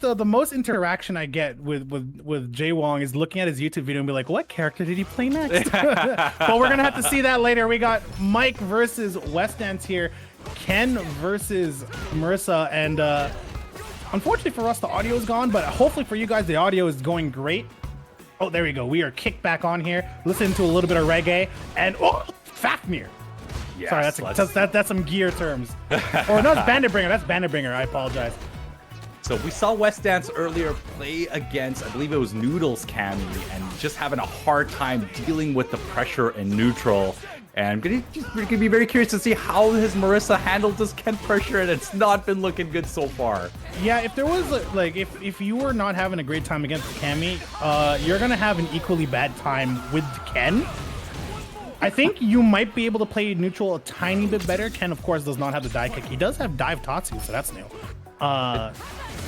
the most interaction I get with Jay Wong is looking at his YouTube video and be like, what character did he play next? But we're gonna have to see that later. We got Mike versus Wessdance here, Ken versus Marisa, and unfortunately for us, the audio is gone, but hopefully for you guys, the audio is going great. Oh, there we go. We are kicked back on here, listening to a little bit of reggae, and oh, Fafnir. Yes, sorry, that's some gear terms. Or no, it's Bandit Bringer. That's Bandit Bringer. I apologize. So we saw Wessdance earlier play against, I believe it was Noodles Cammy, and just having a hard time dealing with the pressure in neutral. And I'm gonna be very curious to see how his Marisa handled this Ken pressure, and it's not been looking good so far. Yeah, if there was like if you were not having a great time against Cammy, you're gonna have an equally bad time with Ken. I think you might be able to play neutral a tiny bit better. Ken, of course, does not have the dive kick. He does have dive Tatsu, so that's new.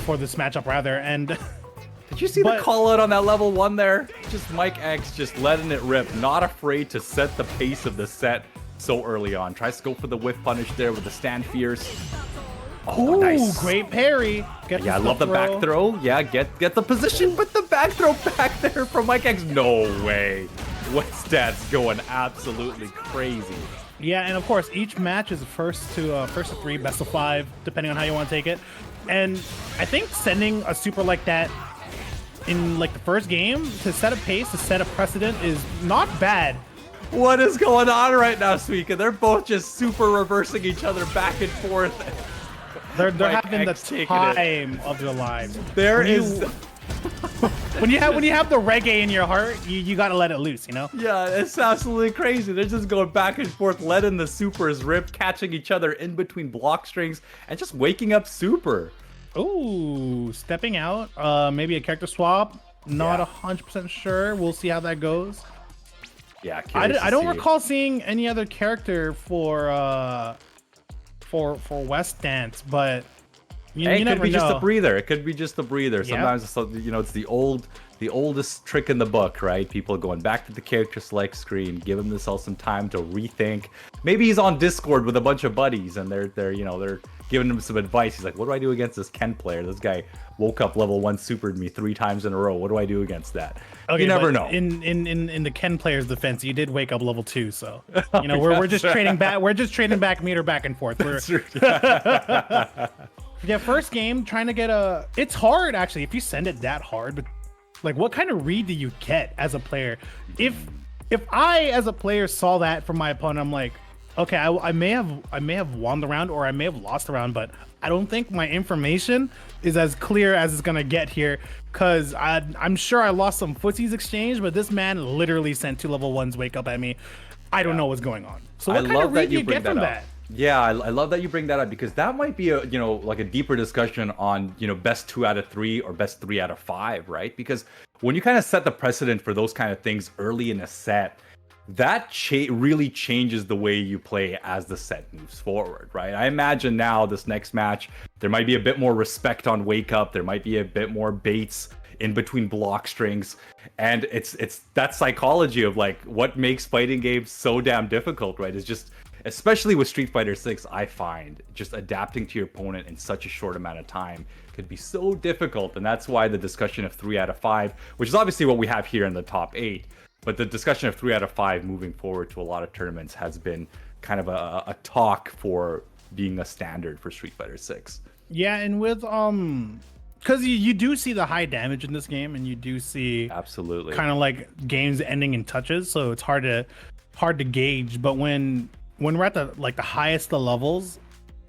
For this matchup, rather. And did you see the call out on that level 1 there? Just Mikex just letting it rip, not afraid to set the pace of the set so early on. Tries to go for the whiff punish there with the stand fierce. Oh, nice. Great parry. Yeah, I love the back throw. Yeah, get the position, but the back throw back there from Mikex. No way. Wessdance going absolutely crazy. Yeah, and of course, each match is first to 3, best of 5, depending on how you want to take it. And I think sending a super like that in like the first game to set a pace, to set a precedent is not bad. What is going on right now, Suika? They're both just super reversing each other back and forth. They're having the time of their lives. When you have the reggae in your heart, you gotta let it loose, you know? Yeah, it's absolutely crazy. They're just going back and forth, letting the supers rip, catching each other in between block strings, and just waking up super. Ooh, stepping out. Maybe a character swap. Not 100% sure. We'll see how that goes. Yeah, I don't recall seeing any other character for Wessdance, but you it never could be know. just a breather. It could be just a breather. Sometimes it's, it's the oldest trick in the book, right? People going back to the character select screen, give themselves some time to rethink. Maybe he's on Discord with a bunch of buddies, and they're giving him some advice. He's like, "What do I do against this Ken player? This guy woke up level 1 supered me 3 times in a row. What do I do against that?" Okay, you never know. In the Ken player's defense, you did wake up level 2, so we're just trading back. We're just trading meter back and forth. Yeah, first game trying to get it's hard actually if you send it that hard, but like what kind of read do you get as a player? If I as a player saw that from my opponent, I'm like, okay, I may have won the round or I may have lost the round, but I don't think my information is as clear as it's gonna get here, because I'm sure I lost some footsies exchange, but this man literally sent 2 level 1s wake up at me. I don't know what's going on. So what kind of read do you get from that? Yeah, I love that you bring that up, because that might be a like a deeper discussion on best 2 out of 3 or best 3 out of 5, right? Because when you kind of set the precedent for those kind of things early in a set, that really changes the way you play as the set moves forward, right? I imagine now this next match, there might be a bit more respect on wake up. There might be a bit more baits in between block strings, and it's that psychology of like what makes fighting games so damn difficult, right? It's just, especially with Street Fighter 6, I find just adapting to your opponent in such a short amount of time could be so difficult. And that's why the discussion of 3 out of 5, which is obviously what we have here in the top 8, but the discussion of 3 out of 5 moving forward to a lot of tournaments has been kind of a talk for being a standard for Street Fighter 6. Yeah, and with because you do see the high damage in this game, and you do see absolutely kind of like games ending in touches, so it's hard to gauge. But when we're at the highest the levels,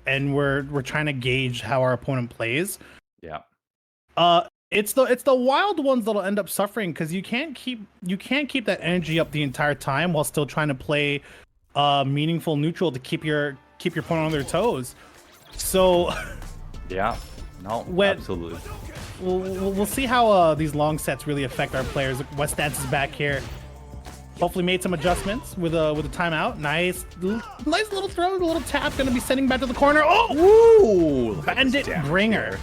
and we're trying to gauge how our opponent plays, it's the wild ones that'll end up suffering, because you can't keep that energy up the entire time while still trying to play meaningful neutral to keep your opponent on their toes. So yeah, no, absolutely. We'll see how these long sets really affect our players. Wessdance is back here. Hopefully made some adjustments with a timeout. Nice little throw, a little tap. Gonna be sending back to the corner. Oh, ooh, Bandit Bringer.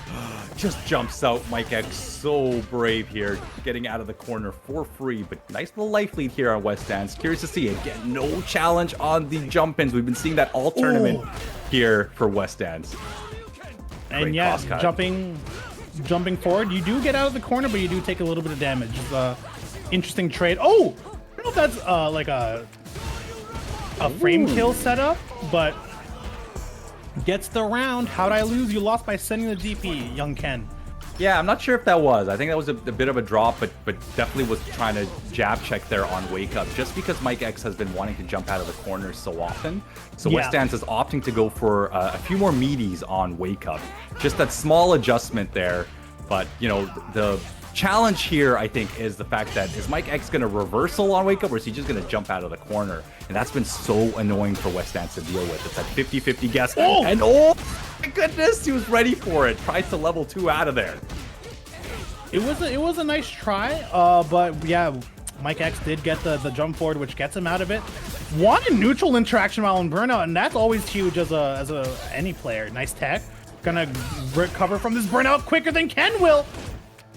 Just jumps out. Mikex so brave here, getting out of the corner for free, but nice little life lead here on Wessdance. Curious to see, again, no challenge on the jump-ins. We've been seeing that all tournament here for Wessdance. And yeah, jumping jumping forward. You do get out of the corner, but you do take a little bit of damage. Interesting trade. Oh, I don't know if that's like a frame kill setup, but gets the round. How'd I lose? You lost by sending the DP, young Ken. Yeah, I'm not sure if that was. I think that was a bit of a drop, but definitely was trying to jab check there on Wake Up, just because Mikex has been wanting to jump out of the corners so often. So Wessdance is opting to go for a few more meaties on Wake Up. Just that small adjustment there. But, you know, the challenge here, I think, is the fact that is Mikex going to reversal on Wake Up, or is he just going to jump out of the corner? And that's been so annoying for Wessdance to deal with. It's that 50-50 guess. Oh! And oh my goodness, he was ready for it. Tried to level 2 out of there. It was a nice try, but yeah, Mikex did get the jump forward, which gets him out of it. One neutral interaction while in burnout, and that's always huge as any player. Nice tech. Gonna recover from this burnout quicker than Ken will.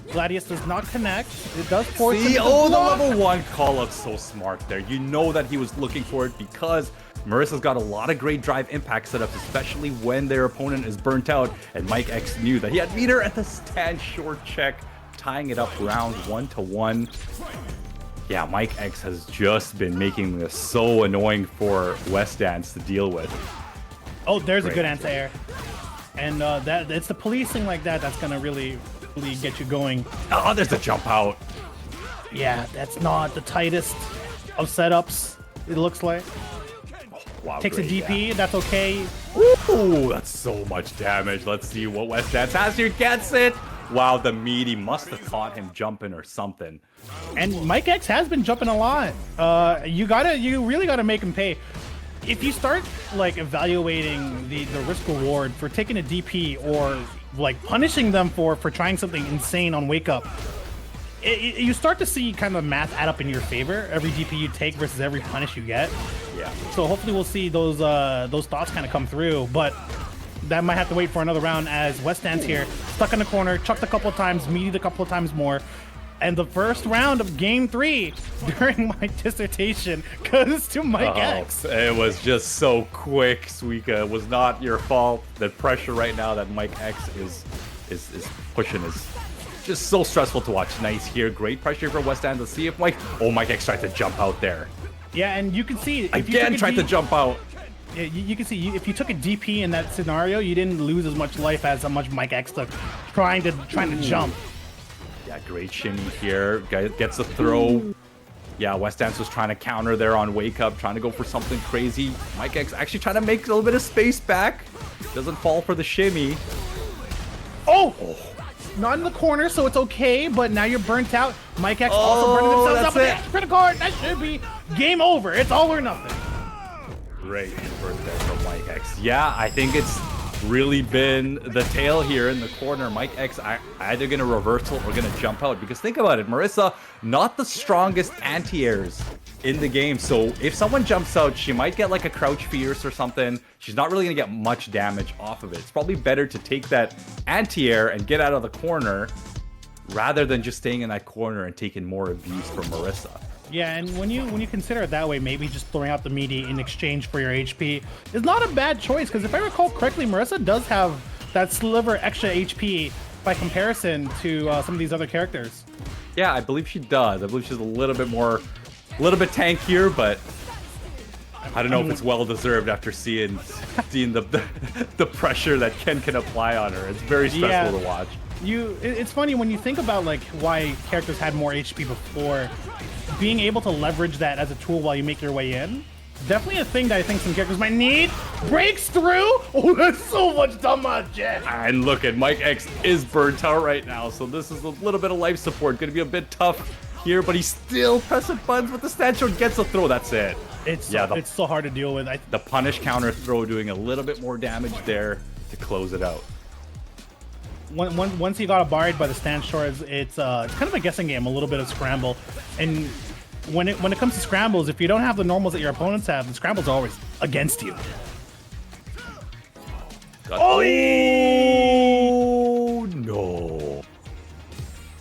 Gladius does not connect. It does force him to the level 1 call out so smart there. You know that he was looking for it because Marisa's got a lot of great drive impact setups, especially when their opponent is burnt out, and Mikex knew that he had meter at the stand short check, tying it up round 1-1. Yeah, Mikex has just been making this so annoying for Wessdance to deal with. Oh, there's a good anti-air. And that it's the policing like that that's gonna really get you going. Oh, there's a jump out. Yeah, that's not the tightest of setups, it looks like. Oh, wow, takes a DP, yeah. That's okay. Ooh, that's so much damage. Let's see what Wessdance has here. Gets it. Wow, the meaty must have caught him jumping or something. And Mikex has been jumping a lot. You really gotta make him pay. If you start like evaluating the risk reward for taking a DP or like punishing them for trying something insane on Wake Up, you start to see kind of math add up in your favor. Every DP you take versus every punish you get. Yeah. So hopefully we'll see those thoughts kind of come through, but that might have to wait for another round as Wessdance here stuck in the corner, chucked a couple of times, meated a couple of times more. And the first round of game 3 during my dissertation goes to Mikex. It was just so quick, Suika. It was not your fault. The pressure right now that Mikex is pushing is just so stressful to watch. Nice here. Great pressure for Wessdance. Let's see if Mikex tried to jump out there. Yeah, and you can see again tried to jump out. Yeah, you can see if you took a DP in that scenario, you didn't lose as much life as how much Mikex took trying to jump. Yeah, great shimmy here. Gets a throw. Yeah, Wessdance was trying to counter there on Wake Up, trying to go for something crazy. Mikex actually trying to make a little bit of space back. Doesn't fall for the shimmy. Oh! Not in the corner, so it's okay, but now you're burnt out. Mikex also burning themselves up with the critical card. That should be game over. It's all or nothing. Great invert there from Mikex. Yeah, I think it's really been the tail here in the corner. Mikex either gonna reversal or gonna jump out, because think about it, Marisa, not the strongest anti-airs in the game, so if someone jumps out, she might get like a crouch fierce or something. She's not really gonna get much damage off of it. It's probably better to take that anti-air and get out of the corner rather than just staying in that corner and taking more abuse from Marisa. Yeah, and when you consider it that way, maybe just throwing out the meaty in exchange for your HP is not a bad choice, because if I recall correctly, Marisa does have that sliver extra HP by comparison to some of these other characters. Yeah, I believe she does. I believe she's a little bit tankier, but I don't know if it's well deserved after seeing the pressure that Ken can apply on her. It's very stressful to watch. It's funny when you think about like why characters had more HP before. Being able to leverage that as a tool while you make your way in, definitely a thing that I think some characters might need. Breaks through. Oh, that's so much damage. And look at Mikex is burnt out right now, so this is a little bit of life support. Gonna be a bit tough here, but he's still pressing buttons with the stand short. Gets a throw. That's it. It's so hard to deal with. The punish counter throw doing a little bit more damage there to close it out. Once he got barred by the stand shorts, it's kind of a guessing game, a little bit of scramble. And when it comes to scrambles, if you don't have the normals that your opponents have, the scrambles are always against you. Oh no!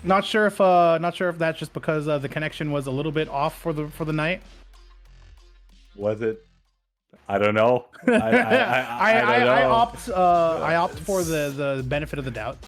Not sure if that's just because the connection was a little bit off for the night. Was it? I don't know. I opt for the benefit of the doubt.